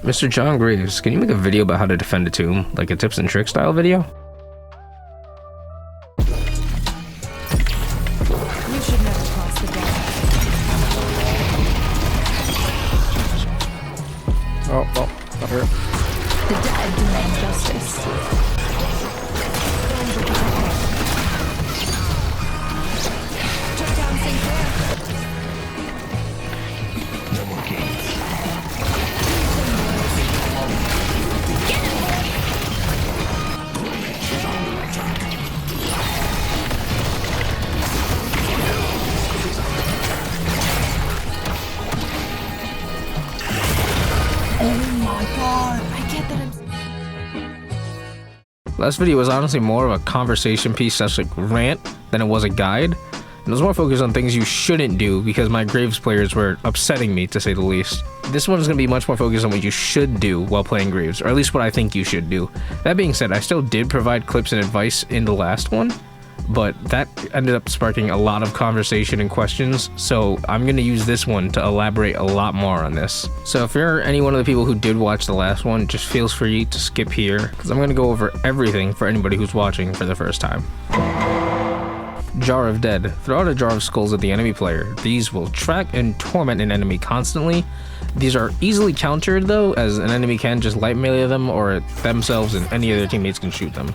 Mr. John Graves, can you make a video about how to defend a tomb, like a tips and tricks style video? You should never cross the dead. Oh, well, not her. The dead demand justice. Took down Sinclair. Last video was honestly more of a conversation piece / like rant than it was a guide, and it was more focused on things you shouldn't do because my Graves players were upsetting me, to say the least. This one is going to be much more focused on what you should do while playing Graves, or at least what I think you should do. That being said, I still did provide clips and advice in the last one, but that ended up sparking a lot of conversation and questions, so I'm going to use this one to elaborate a lot more on this. So if you're any one of the people who did watch the last one, just feel free to skip here, because I'm going to go over everything for anybody who's watching for the first time. Jar of Dead. Throw out a jar of skulls at the enemy player. These will track and torment an enemy constantly. These are easily countered though, as an enemy can just light melee them, or themselves and any of their teammates can shoot them.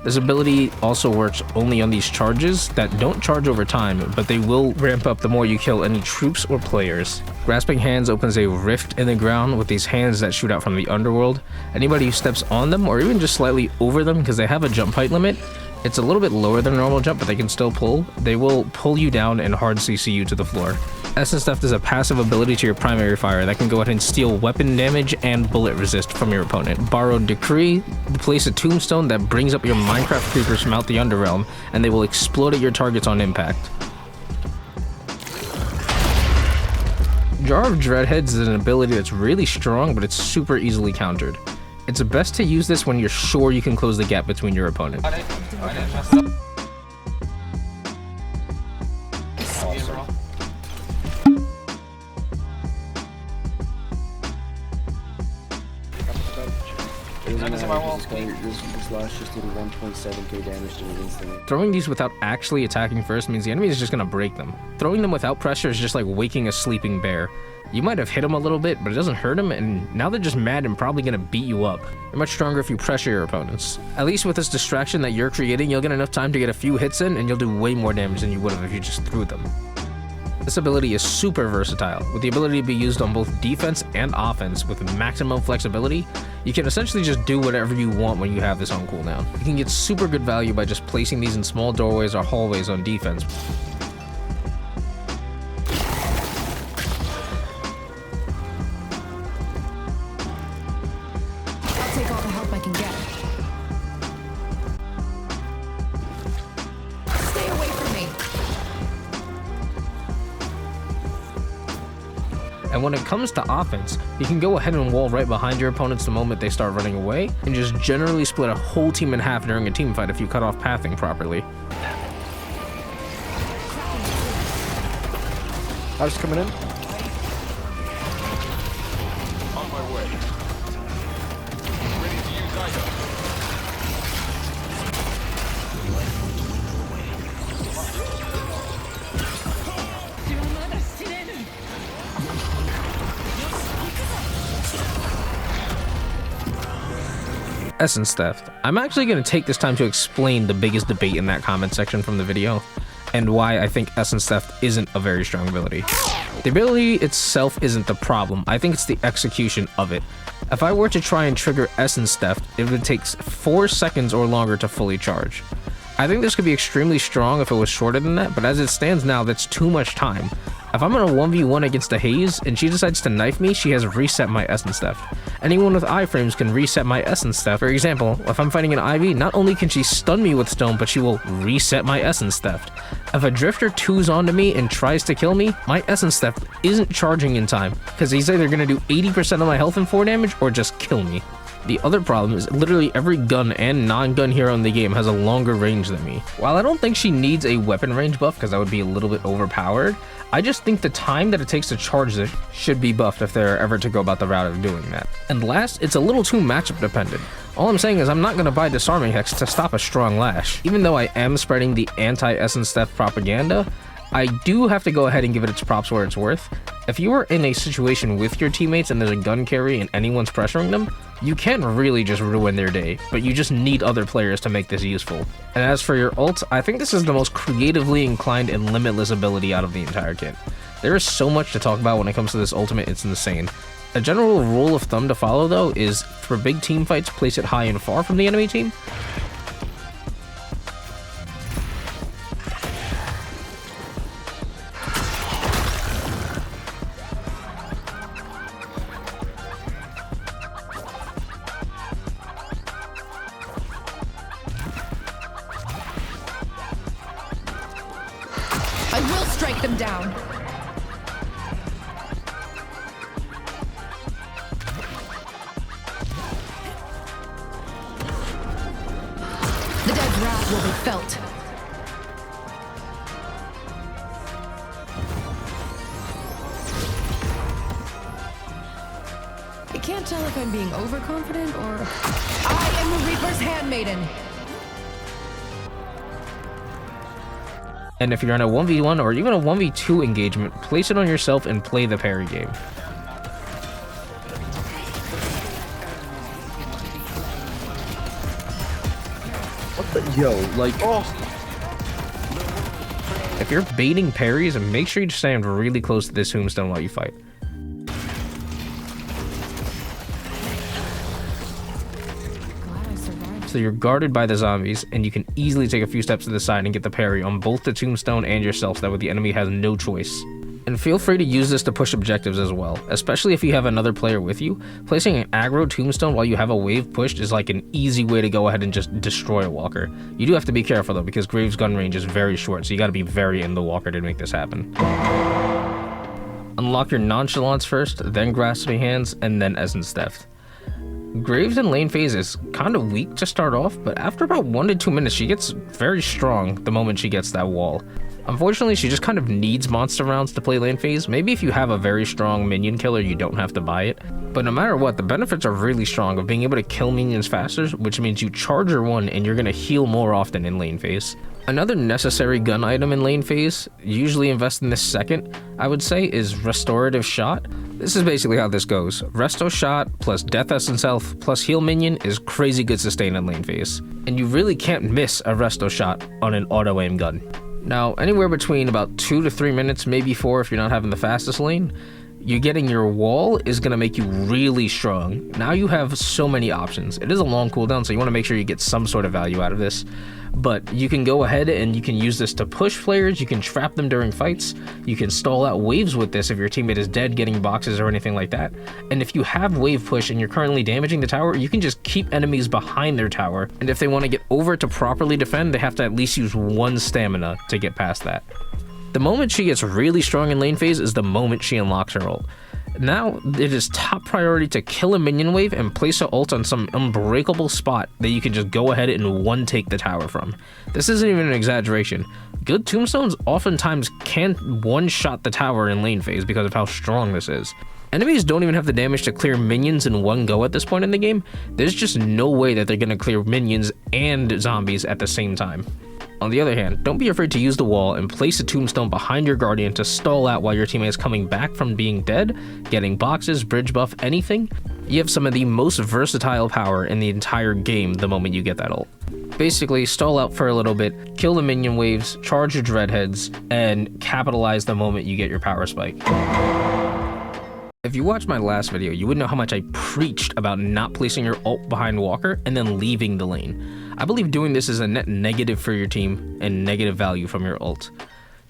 This ability also works only on these charges that don't charge over time, but they will ramp up the more you kill any troops or players. Grasping Hands opens a rift in the ground with these hands that shoot out from the underworld. Anybody who steps on them, or even just slightly over them, because they have a jump height limit, it's a little bit lower than a normal jump, but they can still pull. They will pull you down and hard CC you to the floor. Essence Theft is a passive ability to your primary fire that can go ahead and steal weapon damage and bullet resist from your opponent. Borrowed Decree, place a tombstone that brings up your Minecraft creepers from out the Underrealm, and they will explode at your targets on impact. Jar of Dreadheads is an ability that's really strong, but it's super easily countered. It's best to use this when you're sure you can close the gap between your opponent. This last just did 1.7k damage to me instantly. Throwing these without actually attacking first means the enemy is just going to break them. Throwing them without pressure is just like waking a sleeping bear. You might have hit them a little bit, but it doesn't hurt them, and now they're just mad and probably going to beat you up. You're much stronger if you pressure your opponents. At least with this distraction that you're creating, you'll get enough time to get a few hits in, and you'll do way more damage than you would have if you just threw them. This ability is super versatile, with the ability to be used on both defense and offense with maximum flexibility. You can essentially just do whatever you want when you have this on cooldown. You can get super good value by just placing these in small doorways or hallways on defense. I'll take all the help I can get. Stay away from me. And when it comes to offense, you can go ahead and wall right behind your opponents the moment they start running away, and just generally split a whole team in half during a team fight if you cut off pathing properly. I was coming in. On my way. Ready to use item. Essence Theft. I'm actually going to take this time to explain the biggest debate in that comment section from the video, and why I think Essence Theft isn't a very strong ability. The ability itself isn't the problem, I think it's the execution of it. If I were to try and trigger Essence Theft, it would take 4 seconds or longer to fully charge. I think this could be extremely strong if it was shorter than that, but as it stands now, that's too much time. If I'm in a 1v1 against a Haze, and she decides to knife me, she has reset my Essence Theft. Anyone with iframes can reset my Essence Theft. For example, if I'm fighting an Ivy, not only can she stun me with stone, but she will reset my Essence Theft. If a Drifter 2's onto me and tries to kill me, my Essence Theft isn't charging in time, because he's either going to do 80% of my health and 4 damage, or just kill me. The other problem is literally every gun and non-gun hero in the game has a longer range than me. While I don't think she needs a weapon range buff because that would be a little bit overpowered, I just think the time that it takes to charge this should be buffed if they're ever to go about the route of doing that. And last, it's a little too matchup dependent. All I'm saying is I'm not going to buy Disarming Hex to stop a strong lash. Even though I am spreading the anti-essence theft propaganda, I do have to go ahead and give it its props where it's worth. If you are in a situation with your teammates and there's a gun carry and anyone's pressuring them, you can really just ruin their day, but you just need other players to make this useful. And as for your ult, I think this is the most creatively inclined and limitless ability out of the entire kit. There is so much to talk about when it comes to this ultimate, it's insane. A general rule of thumb to follow though is for big team fights, place it high and far from the enemy team. I will strike them down. The dead's wrath will be felt. I can't tell if I'm being overconfident or... I am the Reaper's handmaiden. And if you're in a 1v1 or even a 1v2 engagement, place it on yourself and play the parry game. What the? Yo, like, oh. If you're baiting parries, make sure you stand really close to this tombstone while you fight. Glad I survived. So you're guarded by the zombies, and you can easily take a few steps to the side and get the parry on both the tombstone and yourself, so that way the enemy has no choice. And feel free to use this to push objectives as well, especially if you have another player with you. Placing an aggro tombstone while you have a wave pushed is like an easy way to go ahead and just destroy a walker. You do have to be careful though, because Graves' gun range is very short, so you gotta be very in the walker to make this happen. Unlock your nonchalance first, then grasping hands, and then essence theft. Graves in lane phase is kind of weak to start off, but after about 1 to 2 minutes she gets very strong the moment she gets that wall. Unfortunately, she just kind of needs monster rounds to play lane phase. Maybe if you have a very strong minion killer, you don't have to buy it. But no matter what, the benefits are really strong of being able to kill minions faster, which means you charge your one and you're going to heal more often in lane phase. Another necessary gun item in lane phase, usually invest in this second, I would say, is Restorative Shot. This is basically how this goes. Resto Shot plus Death Essence Health plus Heal Minion is crazy good sustain in lane phase. And you really can't miss a Resto Shot on an auto aim gun. Now, anywhere between about 2 to 3 minutes, maybe 4 if you're not having the fastest lane, you getting your wall is going to make you really strong. Now you have so many options. It is a long cooldown, so you want to make sure you get some sort of value out of this. But you can go ahead and you can use this to push players, you can trap them during fights, you can stall out waves with this if your teammate is dead getting boxes or anything like that. And if you have wave push and you're currently damaging the tower, you can just keep enemies behind their tower. And if they want to get over to properly defend, they have to at least use 1 stamina to get past that. The moment she gets really strong in lane phase is the moment she unlocks her ult. Now, it is top priority to kill a minion wave and place an ult on some unbreakable spot that you can just go ahead and one-take the tower from. This isn't even an exaggeration. Good tombstones oftentimes can't one-shot the tower in lane phase because of how strong this is. Enemies don't even have the damage to clear minions in one go at this point in the game. There's just no way that they're going to clear minions and zombies at the same time. On the other hand, don't be afraid to use the wall and place a tombstone behind your guardian to stall out while your teammate is coming back from being dead, getting boxes, bridge buff, anything. You have some of the most versatile power in the entire game the moment you get that ult. Basically, stall out for a little bit, kill the minion waves, charge your dreadheads, and capitalize the moment you get your power spike. If you watched my last video, you would know how much I preached about not placing your ult behind Walker and then leaving the lane. I believe doing this is a net negative for your team and negative value from your ult.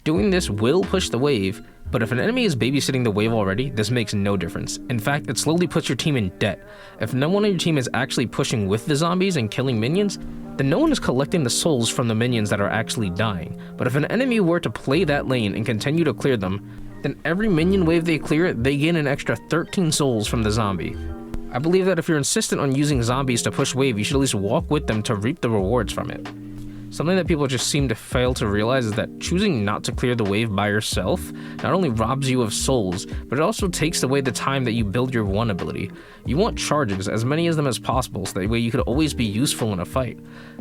Doing this will push the wave, but if an enemy is babysitting the wave already, this makes no difference. In fact, it slowly puts your team in debt. If no one on your team is actually pushing with the zombies and killing minions, then no one is collecting the souls from the minions that are actually dying. But if an enemy were to play that lane and continue to clear them, then every minion wave they clear, they gain an extra 13 souls from the zombie. I believe that if you're insistent on using zombies to push wave, you should at least walk with them to reap the rewards from it. Something that people just seem to fail to realize is that choosing not to clear the wave by yourself not only robs you of souls, but it also takes away the time that you build your one ability. You want charges, as many of them as possible, so that way you could always be useful in a fight.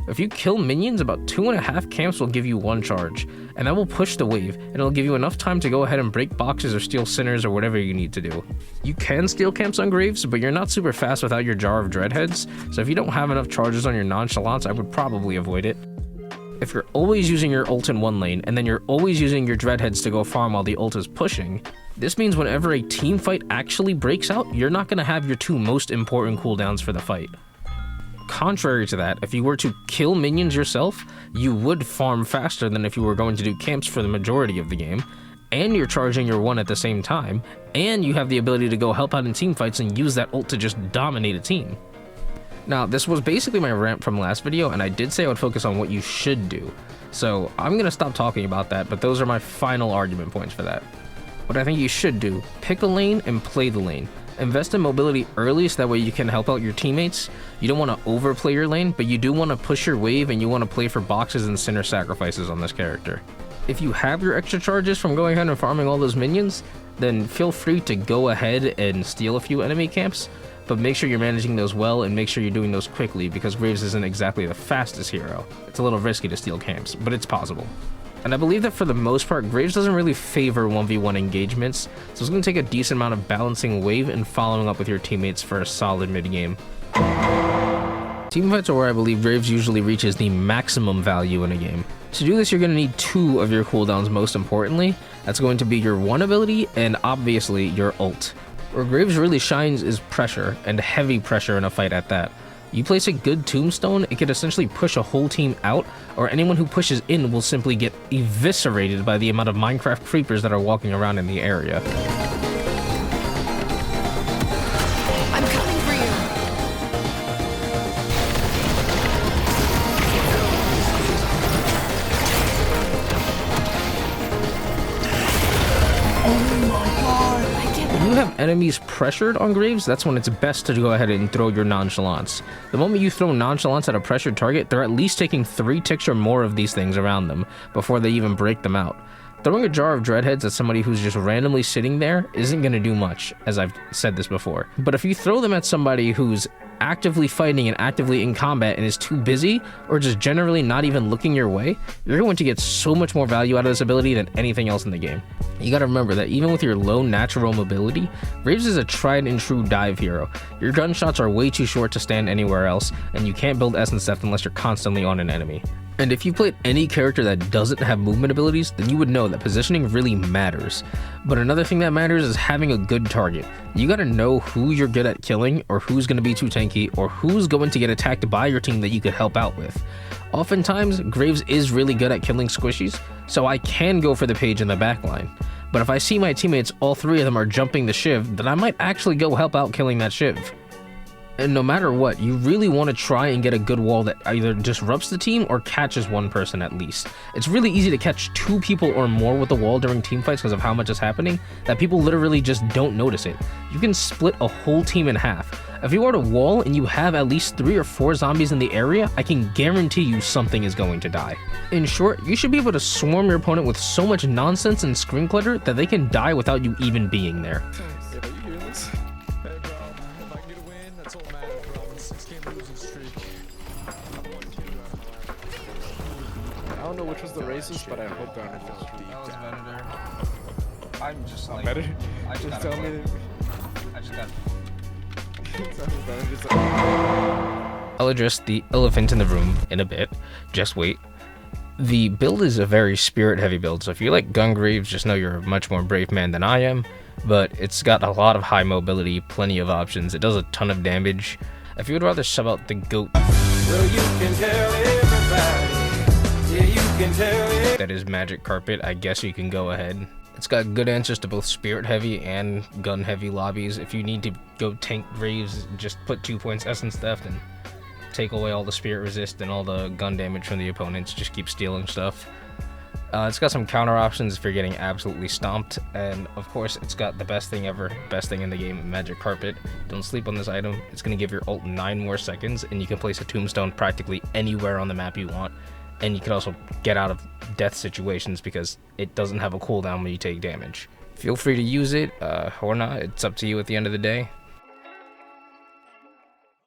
If you kill minions, about 2.5 camps will give you 1 charge, and that will push the wave, and it'll give you enough time to go ahead and break boxes or steal sinners or whatever you need to do. You can steal camps on Graves, but you're not super fast without your Jar of Dreadheads, so if you don't have enough charges on your Nonchalance, I would probably avoid it. If you're always using your ult in one lane, and then you're always using your Dreadheads to go farm while the ult is pushing, this means whenever a team fight actually breaks out, you're not going to have your 2 most important cooldowns for the fight. Contrary to that, if you were to kill minions yourself, you would farm faster than if you were going to do camps for the majority of the game, and you're charging your 1 at the same time, and you have the ability to go help out in team fights and use that ult to just dominate a team. Now, this was basically my rant from last video, and I did say I would focus on what you should do. So I'm going to stop talking about that, but those are my final argument points for that. What I think you should do, pick a lane and play the lane. Invest in mobility early so that way you can help out your teammates. You don't want to overplay your lane, but you do want to push your wave and you want to play for boxes and sinner sacrifices on this character. If you have your extra charges from going ahead and farming all those minions, then feel free to go ahead and steal a few enemy camps, but make sure you're managing those well and make sure you're doing those quickly because Graves isn't exactly the fastest hero. It's a little risky to steal camps, but it's possible. And I believe that for the most part, Graves doesn't really favor 1v1 engagements, so it's going to take a decent amount of balancing wave and following up with your teammates for a solid mid-game. Teamfights are where I believe Graves usually reaches the maximum value in a game. To do this, you're going to need 2 of your cooldowns most importantly. That's going to be your 1 ability and obviously your ult. Where Graves really shines is pressure, and heavy pressure in a fight at that. You place a good tombstone, it could essentially push a whole team out, or anyone who pushes in will simply get eviscerated by the amount of Minecraft creepers that are walking around in the area. I'm coming for you. When you have enemies pressured on Graves, that's when it's best to go ahead and throw your Nonchalance. The moment you throw Nonchalance at a pressured target, they're at least taking 3 ticks or more of these things around them before they even break them out. Throwing a Jar of Dreadheads at somebody who's just randomly sitting there isn't going to do much, as I've said this before. But if you throw them at somebody who's actively fighting and actively in combat and is too busy, or just generally not even looking your way, you're going to get so much more value out of this ability than anything else in the game. You gotta remember that even with your low natural mobility, Graves is a tried and true dive hero. Your gunshots are way too short to stand anywhere else, and you can't build essence depth unless you're constantly on an enemy. And if you played any character that doesn't have movement abilities, then you would know that positioning really matters. But another thing that matters is having a good target. You gotta know who you're good at killing, or who's gonna be too tanky, or who's going to get attacked by your team that you could help out with. Oftentimes, Graves is really good at killing squishies, so I can go for the page in the backline. But if I see my teammates, all 3 of them are jumping the Shiv, then I might actually go help out killing that Shiv. And no matter what, you really want to try and get a good wall that either disrupts the team or catches 1 person at least. It's really easy to catch 2 people or more with the wall during team fights because of how much is happening, that people literally just don't notice it. You can split a whole team in half. If you are at a wall and you have at least 3 or 4 zombies in the area, I can guarantee you something is going to die. In short, you should be able to swarm your opponent with so much nonsense and screen clutter that they can die without you even being there. Yeah, are you hearing this? Hey, bro, if I can get a win, that's all that matters, bro. I'm 6-game losing streak. I'm 1-2 out of my life. I don't know which was the racist, but I hope they're not deep down. I'm just like... Better? I just Just gotta tell me. I just got... Just I'll address the elephant in the room in a bit. Just wait. The build is a very spirit-heavy build, so if you like Gun Graves, just know you're a much more brave man than I am. But it's got a lot of high mobility, plenty of options. It does a ton of damage. If you would rather sub out the GOAT, Well, you can tell everybody. Yeah, you can tell it. that is Magic Carpet, I guess you can go ahead. It's got good answers to both spirit-heavy and gun-heavy lobbies. If you need to go tank Graves, just put 2 points essence theft and take away all the spirit resist and all the gun damage from the opponents. Just keep stealing stuff. It's got some counter options if you're getting absolutely stomped, and of course it's got the best thing ever, best thing in the game, Magic Carpet. Don't sleep on this item. It's going to give your ult 9 more seconds, and you can place a tombstone practically anywhere on the map you want, and you can also get out of death situations because it doesn't have a cooldown when you take damage. Feel free to use it or not. It's up to you at the end of the day.